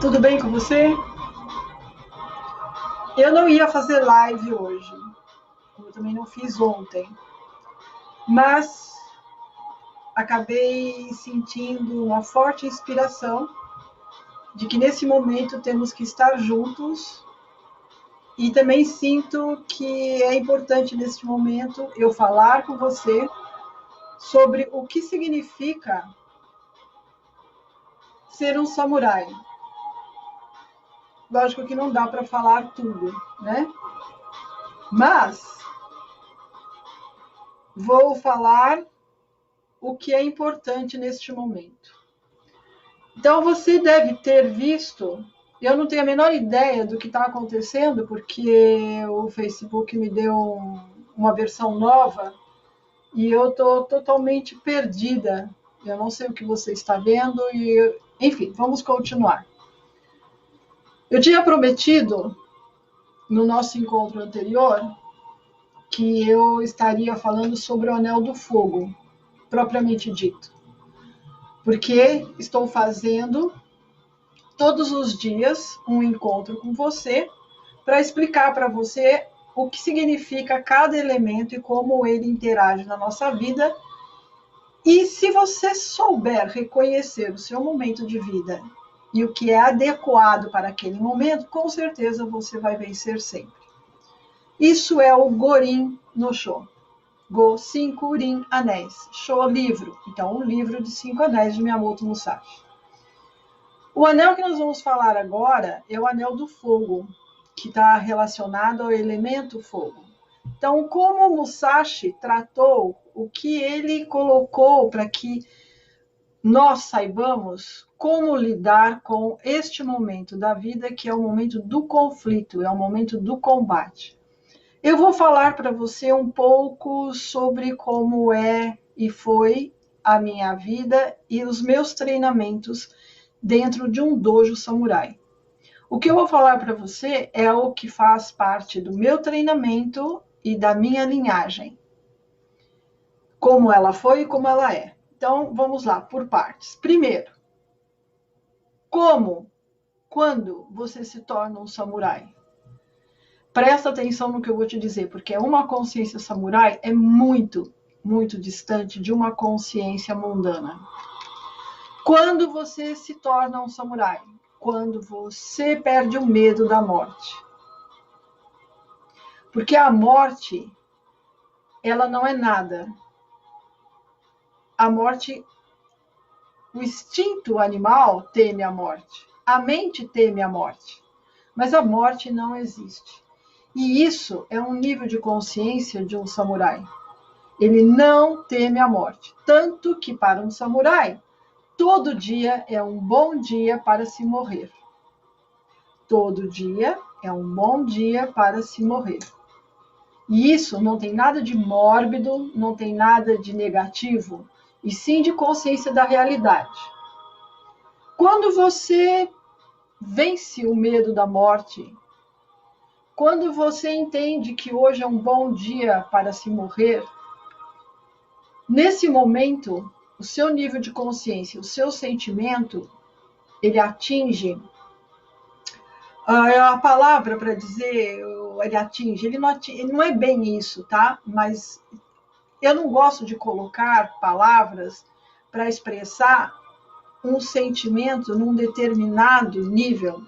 Tudo bem com você? Eu não ia fazer live hoje, como eu também não fiz ontem, mas acabei sentindo uma forte inspiração de que nesse momento temos que estar juntos e também sinto que é importante neste momento eu falar com você sobre o que significa ser um samurai. Lógico que não dá para falar tudo, né? Mas vou falar o que é importante neste momento. Então, você deve ter visto, eu não tenho a menor ideia do que está acontecendo, porque o Facebook me deu uma versão nova e eu estou totalmente perdida. Eu não sei o que você está vendo e, enfim, vamos continuar. Eu tinha prometido no nosso encontro anterior que eu estaria falando sobre o Anel do Fogo, propriamente dito. Porque estou fazendo todos os dias um encontro com você para explicar para você o que significa cada elemento e como ele interage na nossa vida. E se você souber reconhecer o seu momento de vida e o que é adequado para aquele momento, com certeza você vai vencer sempre. Isso é o Gorin no Sho. Go 5 Rin Anéis. Sho, livro. Então, o livro de 5 anéis de Miyamoto Musashi. O anel que nós vamos falar agora é o anel do fogo, que está relacionado ao elemento fogo. Então, como o Musashi tratou, o que ele colocou para que nós saibamos como lidar com este momento da vida, que é o momento do conflito, é o momento do combate. Eu vou falar para você um pouco sobre como é e foi a minha vida e os meus treinamentos dentro de um dojo samurai. O que eu vou falar para você é o que faz parte do meu treinamento e da minha linhagem. Como ela foi e como ela é. Então, vamos lá, por partes. Primeiro, quando você se torna um samurai? Presta atenção no que eu vou te dizer, porque uma consciência samurai é muito, muito distante de uma consciência mundana. Quando você se torna um samurai? Quando você perde o medo da morte. Porque a morte, ela não é nada. A morte, o instinto animal teme a morte. A mente teme a morte. Mas a morte não existe. E isso é um nível de consciência de um samurai. Ele não teme a morte. Tanto que para um samurai, todo dia é um bom dia para se morrer. Todo dia é um bom dia para se morrer. E isso não tem nada de mórbido, não tem nada de negativo, e sim de consciência da realidade. Quando você vence o medo da morte, quando você entende que hoje é um bom dia para se morrer, nesse momento, o seu nível de consciência, o seu sentimento, ele atinge a palavra para dizer, ele não é bem isso, tá? Mas eu não gosto de colocar palavras para expressar um sentimento num determinado nível,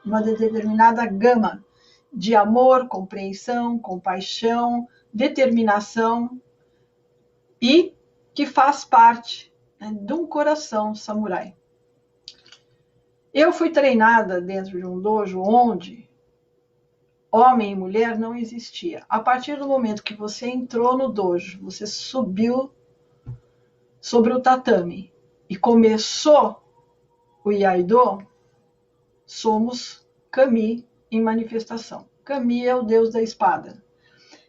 uma determinada gama de amor, compreensão, compaixão, determinação e que faz parte, né, de um coração samurai. Eu fui treinada dentro de um dojo onde homem e mulher não existia. A partir do momento que você entrou no dojo, você subiu sobre o tatame e começou o Iaido, somos Kami em manifestação. Kami é o deus da espada.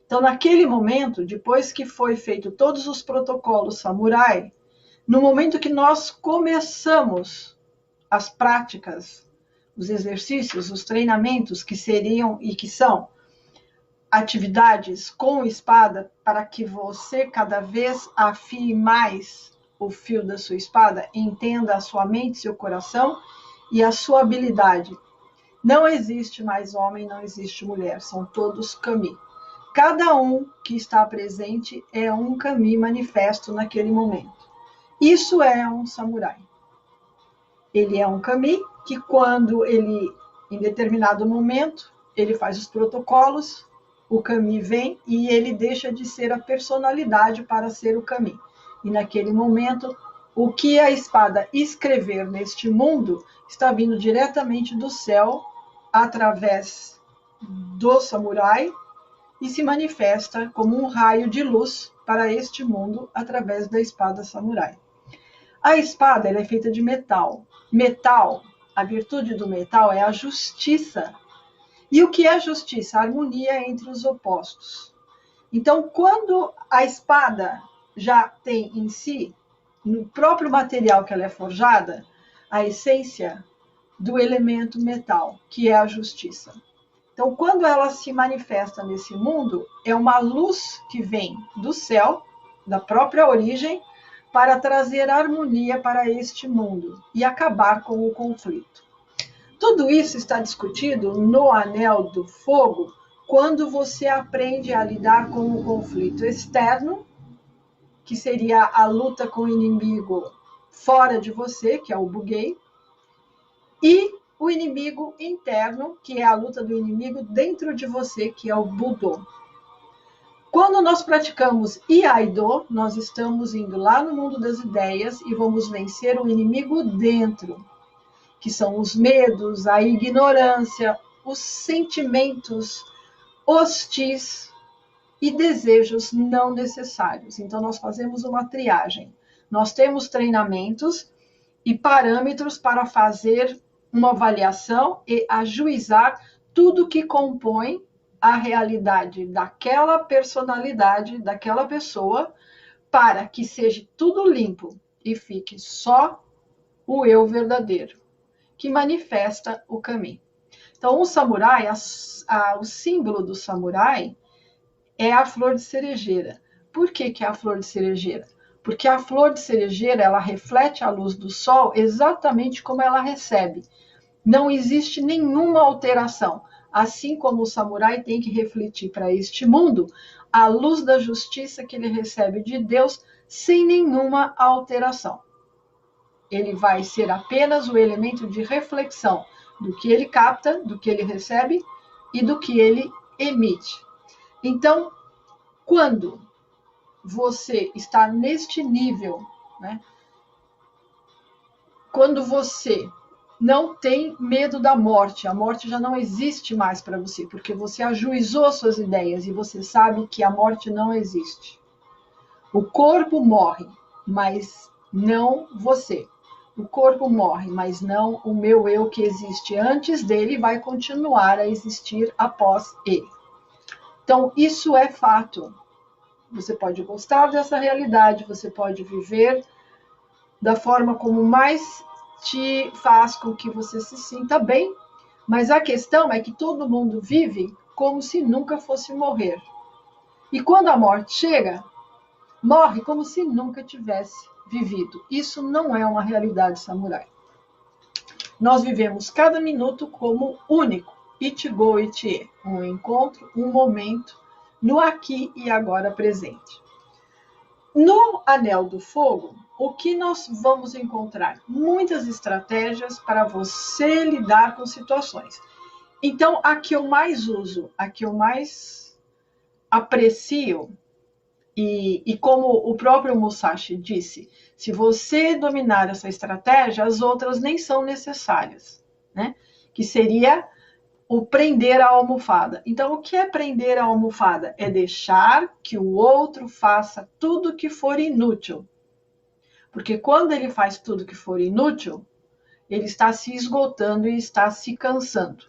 Então, naquele momento, depois que foi feito todos os protocolos samurai, no momento que nós começamos as práticas, os exercícios, os treinamentos que seriam e que são atividades com espada para que você cada vez afie mais o fio da sua espada, entenda a sua mente, seu coração e a sua habilidade. Não existe mais homem, não existe mulher, são todos kami. Cada um que está presente é um kami manifesto naquele momento. Isso é um samurai. Ele é um kami que quando ele, em determinado momento, ele faz os protocolos, o kami vem e ele deixa de ser a personalidade para ser o kami. E naquele momento, o que a espada escrever neste mundo está vindo diretamente do céu, através do samurai, e se manifesta como um raio de luz para este mundo através da espada samurai. A espada ela é feita de metal. Metal, a virtude do metal é a justiça. E o que é justiça? A harmonia entre os opostos. Então, quando a espada já tem em si, no próprio material que ela é forjada, a essência do elemento metal, que é a justiça. Então, quando ela se manifesta nesse mundo, é uma luz que vem do céu, da própria origem, para trazer harmonia para este mundo e acabar com o conflito. Tudo isso está discutido no Anel do Fogo, quando você aprende a lidar com o conflito externo, que seria a luta com o inimigo fora de você, que é o Bugei, e o inimigo interno, que é a luta do inimigo dentro de você, que é o Budô. Quando nós praticamos Iaido, nós estamos indo lá no mundo das ideias e vamos vencer o inimigo dentro, que são os medos, a ignorância, os sentimentos hostis e desejos não necessários. Então, nós fazemos uma triagem. Nós temos treinamentos e parâmetros para fazer uma avaliação e ajuizar tudo que compõe a realidade daquela personalidade, daquela pessoa, para que seja tudo limpo e fique só o eu verdadeiro, que manifesta o caminho. Então, o samurai, o símbolo do samurai é a flor de cerejeira. Por que é a flor de cerejeira? Porque a flor de cerejeira, ela reflete a luz do sol exatamente como ela recebe. Não existe nenhuma alteração. Assim como o samurai tem que refletir para este mundo a luz da justiça que ele recebe de Deus sem nenhuma alteração. Ele vai ser apenas o elemento de reflexão do que ele capta, do que ele recebe e do que ele emite. Então, quando você está neste nível, né? Quando você não tem medo da morte, a morte já não existe mais para você, porque você ajuizou suas ideias e você sabe que a morte não existe. O corpo morre, mas não você. O corpo morre, mas não o meu eu que existe antes dele vai continuar a existir após ele. Então, isso é fato. Você pode gostar dessa realidade, você pode viver da forma como mais te faz com que você se sinta bem, mas a questão é que todo mundo vive como se nunca fosse morrer. E quando a morte chega, morre como se nunca tivesse vivido. Isso não é uma realidade samurai. Nós vivemos cada minuto como único, Ichigo Ichie, um encontro, um momento, no aqui e agora presente. No Anel do Fogo, o que nós vamos encontrar? Muitas estratégias para você lidar com situações. Então, a que eu mais uso, a que eu mais aprecio, e como o próprio Musashi disse, se você dominar essa estratégia, as outras nem são necessárias, né? Que seria o prender a almofada. Então, o que é prender a almofada? É deixar que o outro faça tudo que for inútil. Porque quando ele faz tudo que for inútil, ele está se esgotando e está se cansando.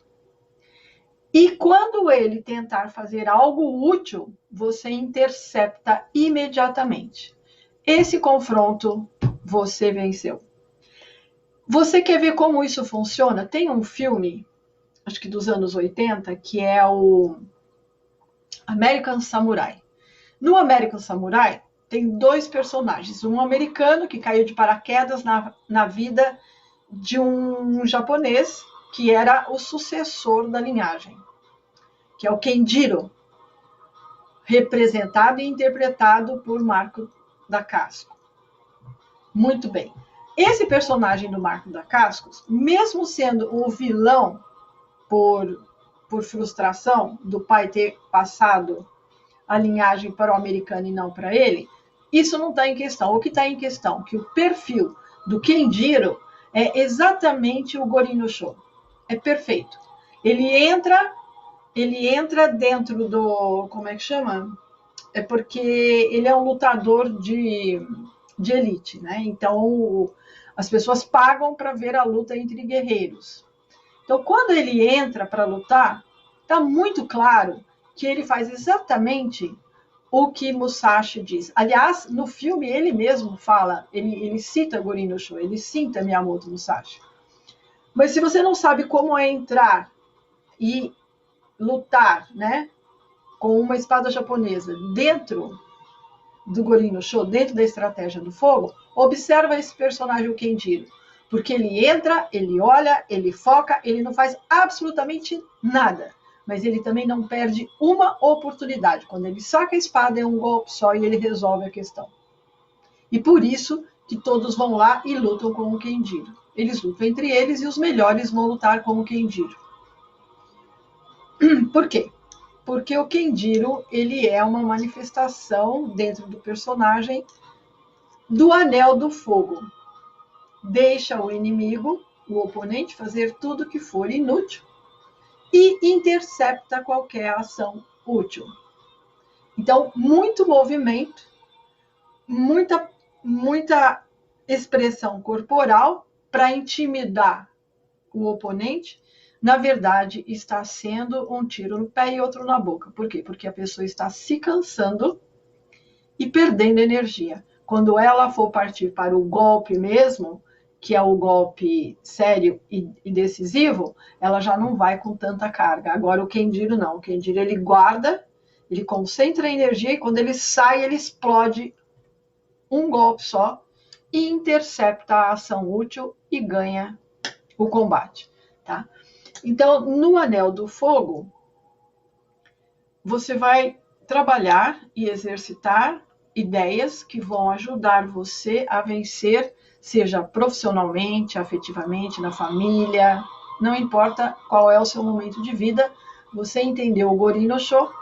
E quando ele tentar fazer algo útil, você intercepta imediatamente. Esse confronto, você venceu. Você quer ver como isso funciona? Tem um filme, acho que dos anos 80, que é o American Samurai. No American Samurai, tem dois personagens. Um americano que caiu de paraquedas na vida de um japonês que era o sucessor da linhagem, que é o Kenjiro, representado e interpretado por Marco da Casco. Muito bem. Esse personagem do Marco da Casco, mesmo sendo o vilão por frustração do pai ter passado a linhagem para o americano e não para ele, isso não está em questão. O que está em questão é que o perfil do Kenjiro é exatamente o Gori no Sho. É perfeito. Ele entra dentro do... Como é que chama? É porque ele é um lutador de elite, né? Então, as pessoas pagam para ver a luta entre guerreiros. Então, quando ele entra para lutar, está muito claro que ele faz exatamente o que Musashi diz. Aliás, no filme ele mesmo fala, ele cita Gori no Sho, ele cita Miyamoto Musashi. Mas se você não sabe como é entrar e lutar, né, com uma espada japonesa dentro do Gori no Sho, dentro da estratégia do fogo, observa esse personagem, o Kenjiro. Porque ele entra, ele olha, ele foca, ele não faz absolutamente nada. Mas ele também não perde uma oportunidade. Quando ele saca a espada, é um golpe só e ele resolve a questão. E por isso que todos vão lá e lutam com o Kenjiro. Eles lutam entre eles e os melhores vão lutar com o Kenjiro. Por quê? Porque o Kenjiro, ele é uma manifestação dentro do personagem do Anel do Fogo. Deixa o inimigo, o oponente, fazer tudo que for inútil e intercepta qualquer ação útil. Então, muito movimento, muita expressão corporal para intimidar o oponente, na verdade, está sendo um tiro no pé e outro na boca. Por quê? Porque a pessoa está se cansando e perdendo energia. Quando ela for partir para o golpe mesmo, que é o golpe sério e decisivo, ela já não vai com tanta carga. Agora o Kenjiro não. O Kenjiro ele guarda, ele concentra a energia e quando ele sai, ele explode um golpe só e intercepta a ação útil e ganha o combate. Tá? Então, no Anel do Fogo, você vai trabalhar e exercitar ideias que vão ajudar você a vencer, seja profissionalmente, afetivamente, na família, não importa qual é o seu momento de vida, você entendeu o Gori no Sho,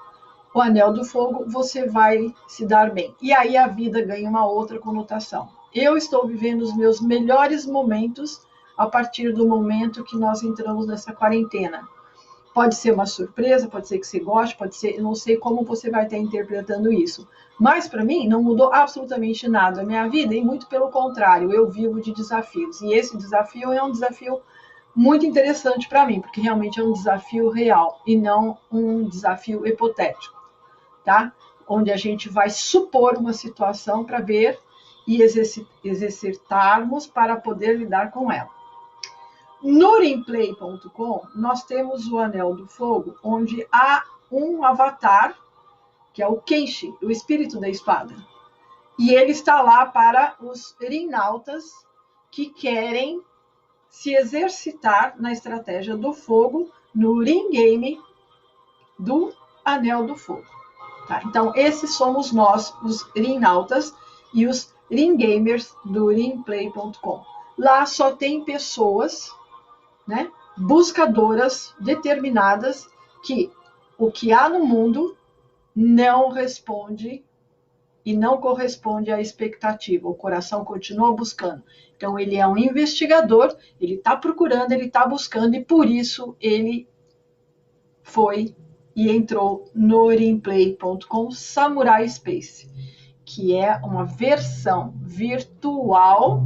o Anel do Fogo, você vai se dar bem. E aí a vida ganha uma outra conotação. Eu estou vivendo os meus melhores momentos a partir do momento que nós entramos nessa quarentena. Pode ser uma surpresa, pode ser que você goste, pode ser, eu não sei como você vai estar interpretando isso. Mas para mim não mudou absolutamente nada a minha vida e muito pelo contrário, eu vivo de desafios. E esse desafio é um desafio muito interessante para mim, porque realmente é um desafio real e não um desafio hipotético, tá? Onde a gente vai supor uma situação para ver e exercitarmos para poder lidar com ela. No Rimplay.com, nós temos o Anel do Fogo, onde há um avatar, que é o Kenshi, o espírito da espada. E ele está lá para os rinautas que querem se exercitar na estratégia do fogo no Ring Game do Anel do Fogo. Tá? Então, esses somos nós, os rinautas e os Ring Gamers do Rimplay.com. Lá só tem pessoas, né, buscadoras determinadas que o que há no mundo não responde e não corresponde à expectativa. O coração continua buscando. Então, ele é um investigador, ele está procurando, ele está buscando e por isso ele foi e entrou no Rimplay.com Samurai Space, que é uma versão virtual,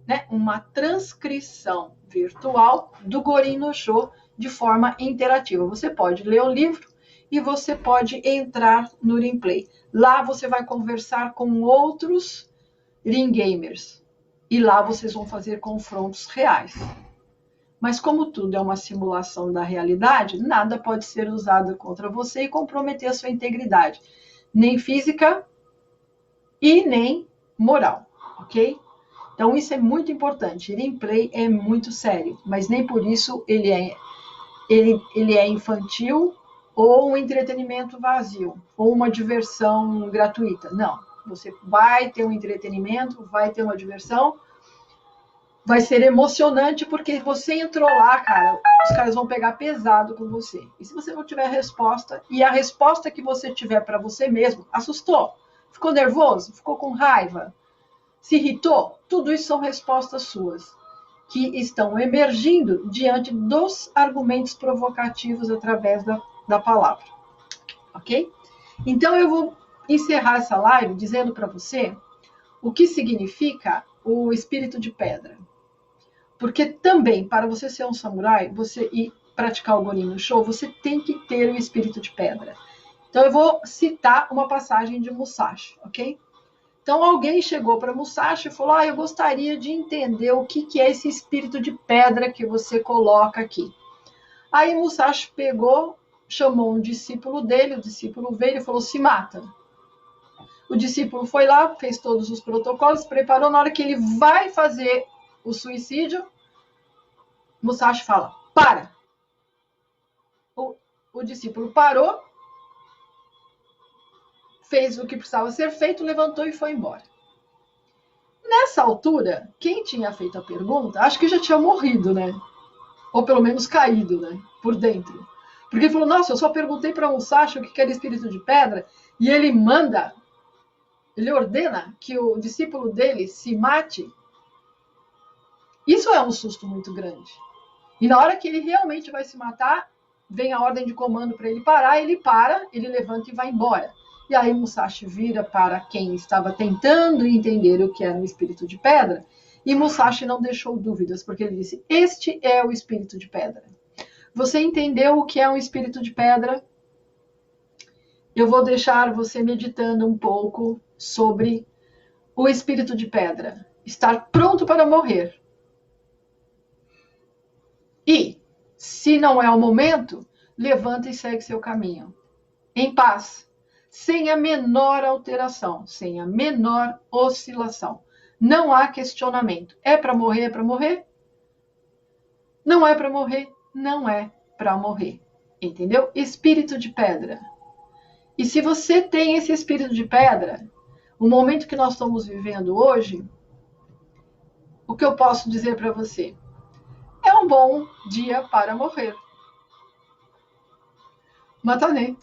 né, uma transcrição virtual do Gori no Sho de forma interativa. Você pode ler o livro e você pode entrar no Rimplay. Lá você vai conversar com outros Ring Gamers e lá vocês vão fazer confrontos reais. Mas como tudo é uma simulação da realidade, nada pode ser usado contra você e comprometer a sua integridade, nem física e nem moral, ok? Então, isso é muito importante. Hearing Play é muito sério, mas nem por isso ele é infantil ou um entretenimento vazio, ou uma diversão gratuita. Não. Você vai ter um entretenimento, vai ter uma diversão, vai ser emocionante porque você entrou lá, cara, os caras vão pegar pesado com você. E se você não tiver resposta, e a resposta que você tiver para você mesmo, assustou, ficou nervoso, ficou com raiva, se irritou, tudo isso são respostas suas, que estão emergindo diante dos argumentos provocativos através da palavra. Ok? Então eu vou encerrar essa live dizendo para você o que significa o espírito de pedra. Porque também, para você ser um samurai, e praticar o Gonin no show, você tem que ter o espírito de pedra. Então eu vou citar uma passagem de Musashi, ok? Então alguém chegou para Musashi e falou: eu gostaria de entender o que é esse espírito de pedra que você coloca aqui. Aí Musashi pegou, chamou um discípulo dele, o discípulo veio e falou: se mata. O discípulo foi lá, fez todos os protocolos, preparou. Na hora que ele vai fazer o suicídio, Musashi fala: para. O discípulo parou, fez o que precisava ser feito, levantou e foi embora. Nessa altura, quem tinha feito a pergunta, acho que já tinha morrido, né? Ou pelo menos caído, né? Por dentro. Porque ele falou: nossa, eu só perguntei para Musashi o que era espírito de pedra, e ele ordena que o discípulo dele se mate. Isso é um susto muito grande. E na hora que ele realmente vai se matar, vem a ordem de comando para ele parar, ele para, ele levanta e vai embora. E aí Musashi vira para quem estava tentando entender o que era o espírito de pedra, e Musashi não deixou dúvidas, porque ele disse: este é o espírito de pedra. Você entendeu o que é um espírito de pedra? Eu vou deixar você meditando um pouco sobre o espírito de pedra. Estar pronto para morrer. E, se não é o momento, levanta e segue seu caminho. Em paz, sem a menor alteração, sem a menor oscilação. Não há questionamento. É para morrer, é para morrer? Não é para morrer, não é para morrer. Entendeu? Espírito de pedra. E se você tem esse espírito de pedra, o momento que nós estamos vivendo hoje, o que eu posso dizer para você? É um bom dia para morrer. Matanê.